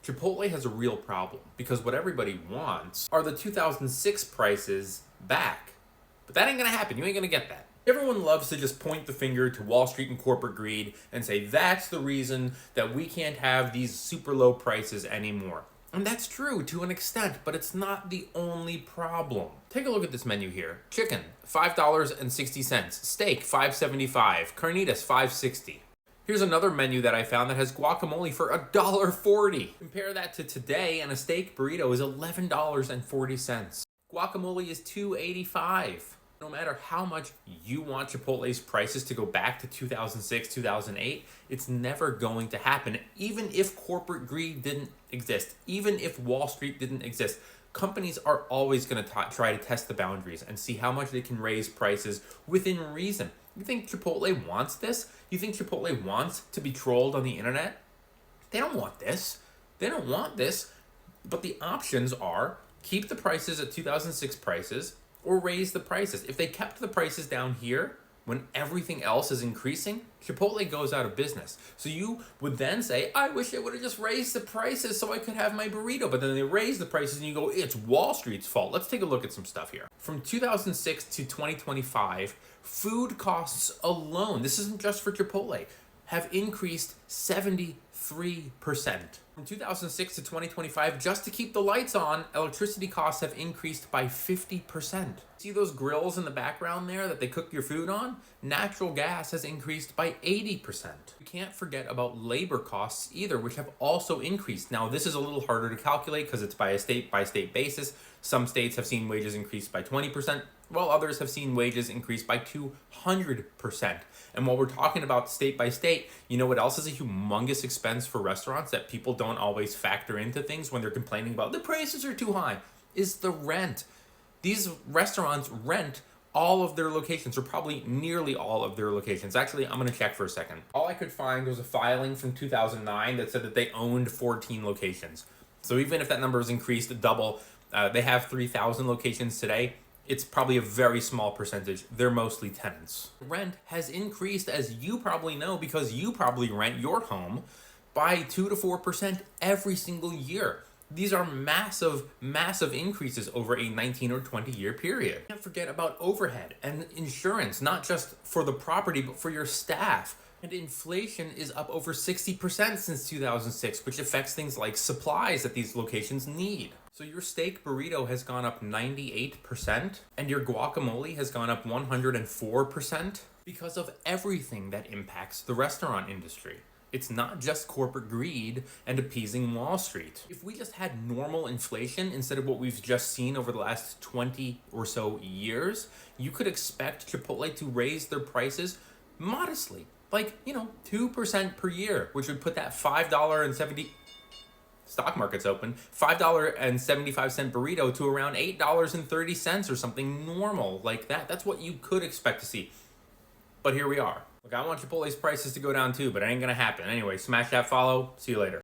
Chipotle has a real problem because what everybody wants are the 2006 prices back. But that ain't gonna happen. You ain't gonna get that. Everyone loves to just point the finger to Wall Street and corporate greed and say that's the reason that we can't have these super low prices anymore. And that's true to an extent, but it's not the only problem. Take a look at this menu here. Chicken, $5.60. Steak, $5.75. Carnitas, $5.60. Here's another menu that I found that has guacamole for $1.40. Compare that to today, and a steak burrito is $11.40. Guacamole is $2.85. No matter how much you want Chipotle's prices to go back to 2006, 2008, it's never going to happen. Even if corporate greed didn't exist, even if Wall Street didn't exist, companies are always going to try to test the boundaries and see how much they can raise prices within reason. You think Chipotle wants this? You think Chipotle wants to be trolled on the internet? They don't want this. They don't want this. But the options are keep the prices at 2006 prices or raise the prices. If they kept the prices down here when everything else is increasing, Chipotle goes out of business. So you would then say, I wish they would have just raised the prices so I could have my burrito. But then they raise the prices and you go, it's Wall Street's fault. Let's take a look at some stuff here. From 2006 to 2025, food costs alone, this isn't just for Chipotle, have increased 73%. From 2006 to 2025, just to keep the lights on, electricity costs have increased by 50%. See those grills in the background there that they cook your food on? Natural gas has increased by 80%. You can't forget about labor costs either, which have also increased. Now, this is a little harder to calculate because it's by a state-by-state basis. Some states have seen wages increase by 20%, while others have seen wages increase by 200%. And while we're talking about state by state, you know what else is a humongous expense for restaurants that people don't always factor into things when they're complaining about the prices are too high, is the rent. These restaurants rent all of their locations, or probably nearly all of their locations. Actually, I'm going to check for a second. All I could find was a filing from 2009 that said that they owned 14 locations. So even if that number has increased double, they have 3,000 locations today. It's probably a very small percentage. They're mostly tenants. Rent has increased, as you probably know, because you probably rent your home by 2 to 4% every single year. These are massive, massive increases over a 19 or 20 year period. Can't forget about overhead and insurance, not just for the property, but for your staff. And inflation is up over 60% since 2006, which affects things like supplies that these locations need. So your steak burrito has gone up 98%, and your guacamole has gone up 104% because of everything that impacts the restaurant industry. It's not just corporate greed and appeasing Wall Street. If we just had normal inflation instead of what we've just seen over the last 20 or so years, you could expect Chipotle to raise their prices modestly, like, 2% per year, which would put that stock market's open, $5.75 burrito to around $8.30 or something normal like that. That's what you could expect to see. But here we are. Look, I want Chipotle's prices to go down too, but it ain't gonna happen. Anyway, smash that follow. See you later.